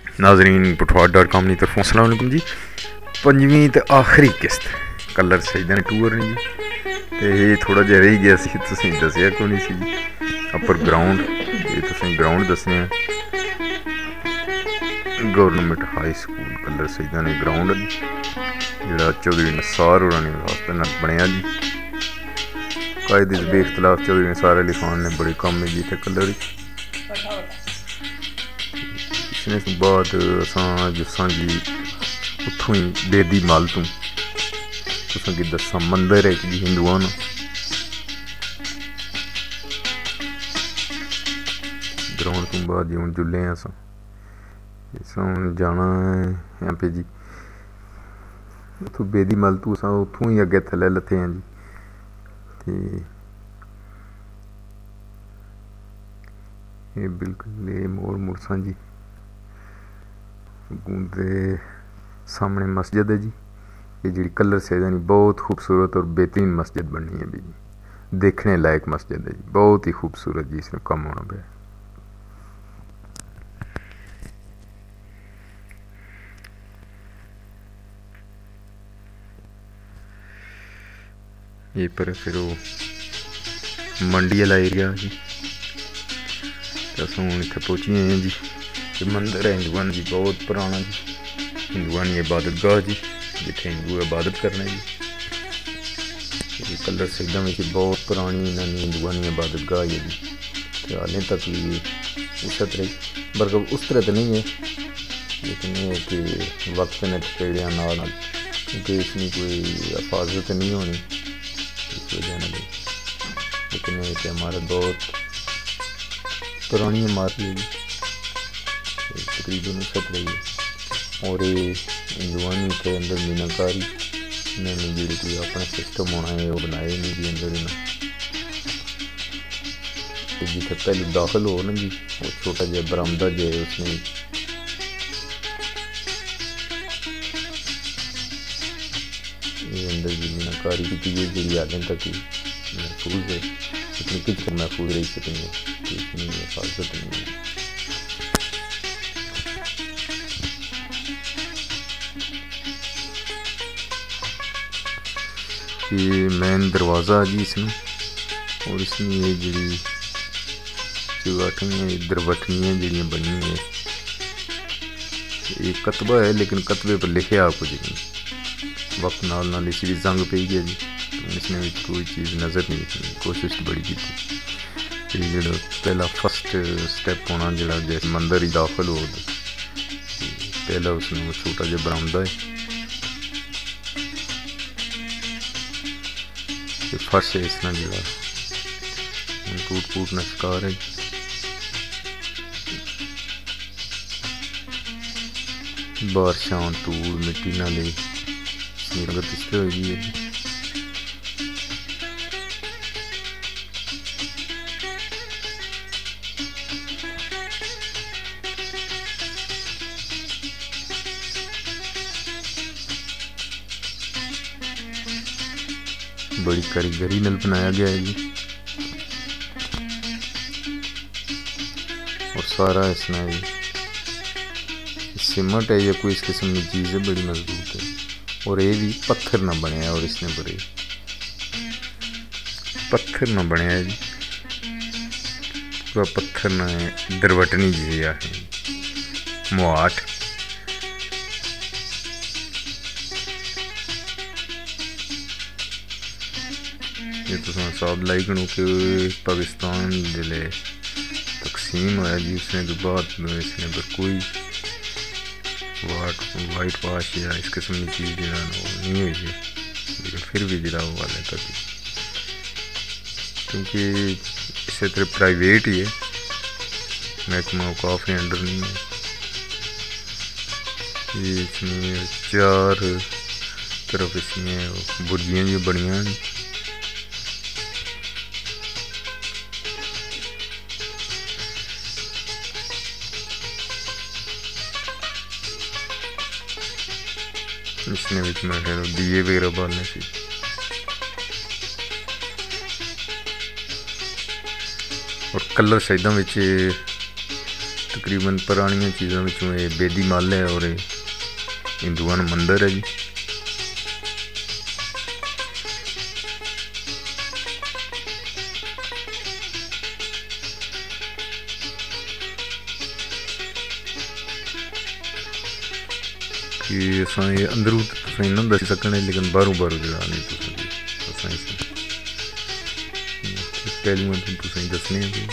नाजरीन पुठवाड.com की तरफों अस्सलाम वालेकुम जी। पंजवीं तो आखिरी किस्त कलर सजदा ने टूर नहीं जी, तो ये थोड़ा जहा रही गया सी, तुसीं दसिया क्यों नहीं सी जी। अपर ग्राउंड ये तुसीं ग्राउंड दसने गवर्नमेंट हाई स्कूल कलर सजदा ने ग्राउंड जिहड़ा चौधरी निसार होरां वास्ते नाल बनिया जी। कायदे बेख्तलाफ चौधरी निसार अली खान ने बड़े कम जी थे कलर। इसने बाद असां जस्सां जी उत्थों ही बेदी मल तों तुसां की दस्सां मंदिर है जी हिंदुआं दा। ग्राउंड तो बाद जी हुण जुल्ले असां हुण जाना है यहाँ पे जी। उत्थों बेदी मल तों असां उत्थों ही अगे थल्ले लथे हैं जी। ते ये बिल्कुल ये मोड़ मुड़सां जी गूंदे सामने मस्जिद है जी। ये जी कलर सजदा नहीं बहुत खूबसूरत और बेहतरीन मस्जिद बनी है भी, देखने लायक मस्जिद है जी, बहुत ही खूबसूरत जी। इसमें कम होना पे ये पर फिर वो मंडी वाला एरिया जी। असां हुण इत्थे पहुंची आए हैं जी। ये मंदिर है हिंदुआं जी, बहुत पुराना जी, हिंदुआं की इबादत गाह जी, जिथे हिंदू इबादत करने जी। ये कलर सजदा में बहुत पुरानी इन्होंने हिंदुआं की इबादत गाह है जी। तो हालें तक भी उस तरह बरकत उस तरह तो नहीं है, लेकिन ये है कि वक्त ने पेड़िया नाल क्योंकि इसमें कोई हिफाजत नहीं होनी इस वजह से। लेकिन ये इमारत बहुत पुरानी इमारत है जी, तकरीबन उस रही है। और ये हिंदुआं के अंदर मीनाकारी इन्होंने जी कोई अपना सिस्टम होना है वो बनाए नहीं जी अंदर इन्हें। जिथे पहले दाखिल हो ना जी वो छोटा जहा बरामदा जो है उसमें ये अंदर जी मीनाकारी की गई जी हालें तक ही महफूज है, लेकिन किच कर महफूज रही सकती है, इतनी हिफाजत नहीं है। ये मेन दरवाज़ा जी इसमें, और इसमें ये जी चुगाठियाँ दरवटनियाँ जड़ियाँ बनी है। ये कतबा है लेकिन कतबे पर लिखे आ कुछ नहीं, वक्त नाल नाल इसी भी जंग पी गया जी। इसमें भी कोई चीज़ नज़र नहीं आई, कोशिश बड़ी की थी। ये जो पहला फर्स्ट स्टेप होना जरा जैसे मंदिर ही दाखिल हो पहला उसमें वो छोटा जहा बरामदा है। फर्श है इसना जरा टूट फूट न शिकार है। बारिशां धूड़ मिट्टी नाले संगत इस तरह हुई है। बड़ी कारीगरी नाल बनाया गया है जी, और सारा इसमें सीमेंट है या कोई इस किस्म की चीज़ है, बड़ी मजबूत है। और ये भी पत्थर ना बनया, और इसने बड़े पत्थर ना बनया है जी, पूरा पत्थर ना है, दरवटनी जी है मुआट। ये तो साहब लाई कणु कि पाकिस्तान जिले तकसीम होया जी, उसने तो बाद इसने पर कोई वाइट वाश या इस किस्म की चीज़ जो नहीं हुई है, लेकिन फिर भी जरा वो वाले तक क्योंकि इसी तरह प्राइवेट ही है, महकमा औकाफ के अंडर नहीं है। ये इसमें चार तरफ इसमें बुर्जियाँ जो बनिया हैं। इसने भी मैं दिए वगैरह बालने से और कलर साइडों में तकरीबन تقریباً پرانیاں چیزوں وچوں یہ بیدی مال ہے اور ہندوؤں کا مندر ہے جی. کہ اساں یہ اندروں تساں نہ دس سکنے لیکن باہروں جڑا نہیں تساں پہلو تساں دسنے ہیں.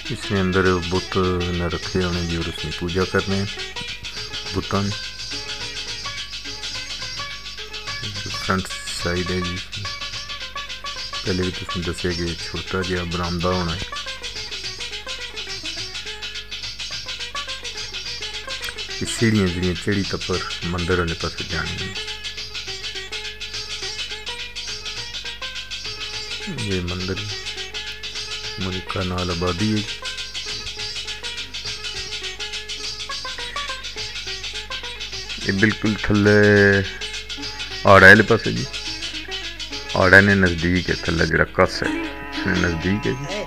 اس میں اندر بت نہ رکھے ہونے جی اور اس میں پوجا کرنے بتان. فرنٹ سائڈ ہے جی, پہلے بھی تم دسے کہ چھوٹا جہا برآمدہ ہونا ہے. سیڑھیاں جڑیاں چڑھی تپر مندر والے پاس جانی. یہ مندر ملکہ نال آبادی ہے. یہ بالکل تھلے آڑا والے پاس جی. آڑا نے نزدیک ہے, تھلے جڑا کس ہے اس نے نزدیک ہے جی.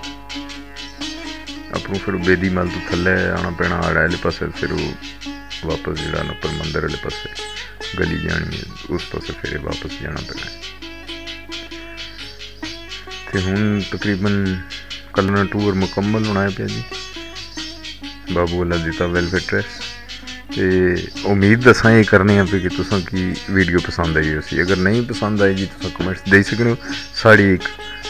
اپنوں پھر بیدی مال تو تھلے آنا پینا آڑا والے پاس, پھر وہ واپس جڑا نا پر مندر والے پاس گلی جانی ہے اس پاس پھر واپس جانا پینا ہے. تو ہوں تقریباً کلر ٹور مکمل ہونا ہے پیا جی. بابو والا دیتا ویلفیئر ٹرسٹ. امید دساں یہ کرنے ہیں پہ کہ تساں کی ویڈیو پسند آئی اسی. اگر نہیں پسند آئی جی تساں کمنٹس دے سکتے ہو. ساڑی ایک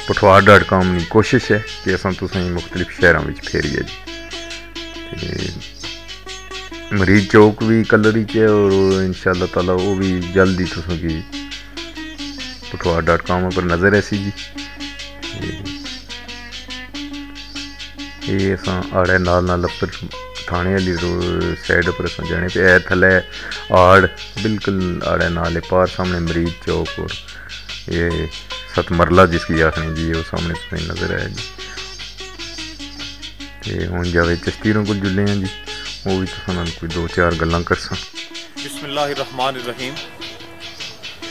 پٹھوار.com کی کوشش ہے کہ اساں تساں مختلف شہراں وچ پھیریے جی. مریض چوک بھی کلر ہی ہے اور انشاءاللہ تعالی وہ بھی جلدی تساں کی پٹھوار.com پر نظر ایسی جی. یہ اساں آڑے نال لپر تھانے والی سائڈ پر اساں جانے پہ. اے تھلے آڑ بالکل آڑے نالے پار سامنے مریض چوک اور یہ 7 مرلہ جس کی آخری جی وہ سامنے تمہیں نظر آیا جی. ہوں جاوید چشتیروں کو جلے ہیں جی, وہ بھی تساں کوئی 2-4 گلاں کرساں. بسم اللہ الرحمن الرحیم.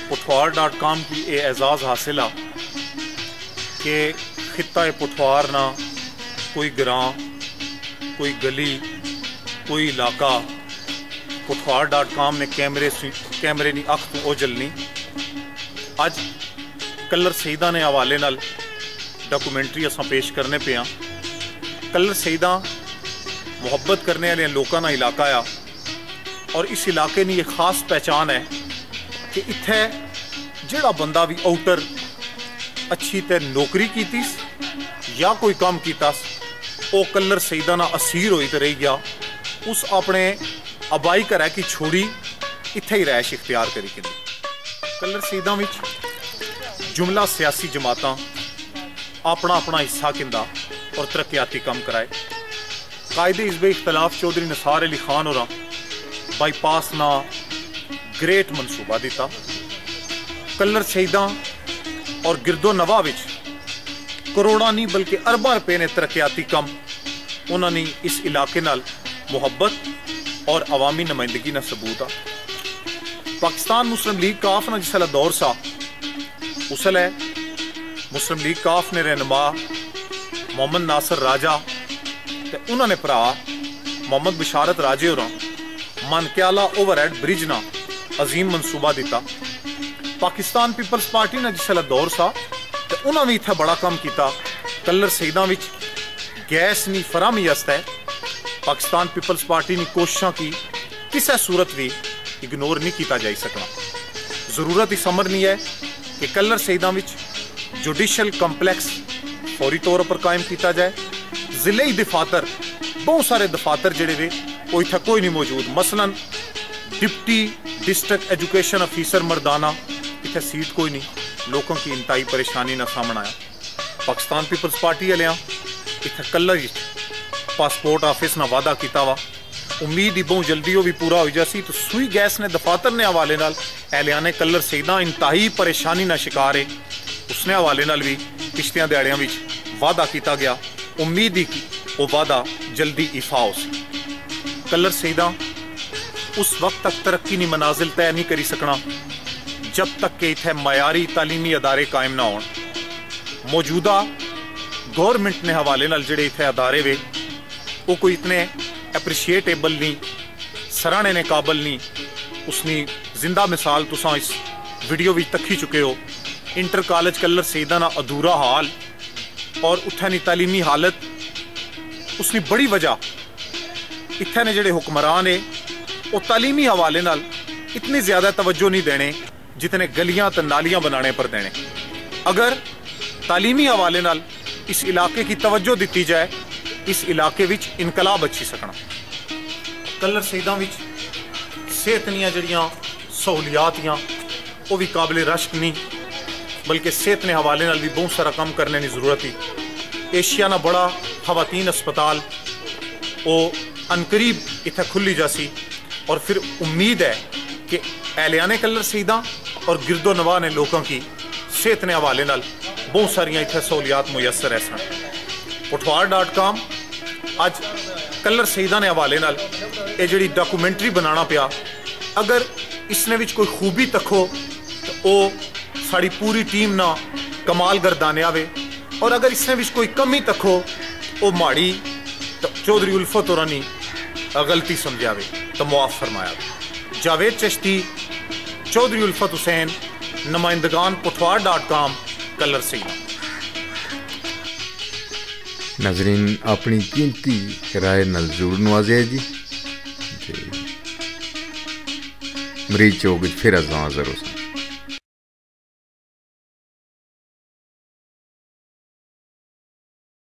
پٹھوار.com کی یہ اعزاز حاصل ہے کہ خطہ پٹھوار نہ کوئی گراں, کوئی گلی, کوئی علاقہ پٹھوار.com نے کیمرے نی اکھ تو اوجل نہیں. اج کلر سیدہ نے حوالے نال ڈاکومنٹری اساں پیش کرنے پہ ہاں. کلر سیدہ محبت کرنے والے لوکاں دا علاقہ آ اور اس علاقے کی ایک خاص پہچان ہے کہ اتھے جڑا بندہ بھی آؤٹر اچھی تے نوکری کیتی یا کوئی کام کیتا وہ کلر سیدہ نہ اسیر ہوئی تے رہی گیا. اس اپنے آبائی گھر کی چھوڑی اتھے ہی رہائش اختیار کری کہ کلر سیدہ وچ جملہ سیاسی جماعتاں اپنا اپنا حصہ کندا اور ترقیاتی کام کرائے. قائد حزب اختلاف چودھری نثار علی خان اور بائی پاس نہ گریٹ منصوبہ دیتا. کلر سیدہ اور گرد و نواح وچ کروڑاں نہیں بلکہ ارباں روپے نے ترقیاتی کم انہوں نے اس علاقے نال محبت اور عوامی نمائندگی نہ ثبوت آ. پاکستان مسلم لیگ کاف نہ جسے دور سا اسل ہے مسلم لیگ کاف نے رہنما محمد ناصر راجہ تے انہوں نے پرا محمد بشارت راجے اور مانکیالہ اوور ہیڈ برج نہ عظیم منصوبہ دیتا. پاکستان پیپلز پارٹی نے جسے دور سا تے انہوں نے اتھے بڑا کام کیتا. کلر سیدہ وچ گیس نی فراہمی ہے. پاکستان پیپلز پارٹی نے کوششاں کی کسے صورت بھی اگنور نہیں کیتا جائی سکنا. ضرورت اس امر نہیں ہے کہ کلر سیدہ وچ جوڈیشل کمپلیکس فوری طور پر قائم کیتا جائے. ضلعی دفاتر بہت سارے دفاتر جڑے وے وہ اتھا کوئی نہیں موجود. مثلا ڈپٹی ڈسٹرکٹ ایجوکیشن افیسر مردانہ اتھے سیٹ کوئی نہیں. لوگوں کی انتہائی پریشانی نہ سامنا آیا. پاکستان پیپلز پارٹی والے اتھے کلر پاسپورٹ آفس نہ وعدہ کیتا وا. امید ہی بہت جلدی وہ بھی پورا ہو جاسی. تو سوئی گیس نے دفاتر نے حوالے نال اہلیان کلر سیدہ انتہائی پریشانی نہ شکار ہے. ਉਸਨੇ ਹਵਾਲੇ ਨਾਲ ਵੀ ਪਿਛਲੀਆਂ ਦਿਹਾੜਿਆਂ ਵਿੱਚ ਵਾਅਦਾ ਕੀਤਾ ਗਿਆ। ਉਮੀਦ ਹੀ ਕਿ ਉਹ ਵਾਅਦਾ ਜਲਦੀ ਇਫਾ ਹੋ ਸੀ। ਕਲਰ ਸਈਦਾਂ उस वक्त तक तरक्की नी मनाजिल तय नहीं करी सकना जब तक कि इत्थे मयारी तालीमी अदारे कायम ना होण। मौजूदा गौरमेंट ने हवाले नाल जिहड़े इत्थे अदारे वे वो कोई इतने एप्रीशिएटेबल नहीं, सराहने ने काबल नहीं। उसनी जिंदा मिसाल तुसां इस वीडियो विच तक्की चुके हो। इंटर कॉलेज कलर सईदा ना अधूरा हाल और उत्थे नी तालीमी हालत उसनी बड़ी वजह इत्थे ने जिहड़े हुक्मरान है वो तालीमी हवाले नाल इतनी ज़्यादा तवज्जो नहीं देने जितने गलियां ते नालियां बनाने पर देने। अगर तालीमी हवाले नाल इस इलाके की तवज्जो दी जाए इस इलाके विच इनकलाब अच्छी सकना। कलर सईदां विच सेहत दियां जड़ियां सहूलियात वो भी काबिल रश्क नहीं, बल्कि सेहत ने हवाले नाल भी बहुत सारा काम करने की जरूरत ही। एशिया ना बड़ा खवातीन अस्पताल वो अनकरीब इत्थे खुली जासी और फिर उम्मीद है कि एहलियाने कलर सईदां और गिरदो नवाह ने लोगों की सेहत ने हवाले नाल बहुत सारियां इत्थे सहूलियात मुयसर है सन। पुठवार.com अज कलर सईदां ने हवाले नाल ये जिहड़ी डॉक्यूमेंट्री बनाना पिया, अगर इसने विच कोई खूबी तको तो वो साड़ी पूरी टीम ना कमाल गर्दानिया वे, और अगर इसने विच कोई कमी तको वो माड़ी तो चौधरी उल्फत होरां नी गलती समझावे तो मुआफ फरमाया। जावेद चिश्ती, चौधरी उल्फत हुसैन, नुमाइंदगान पुठवार.com कलर सईदां। नाजरीन अपनी कीमती राय नाल जरूर नवाजिया जी। मरीज चौक फिर अज हाज़र हो।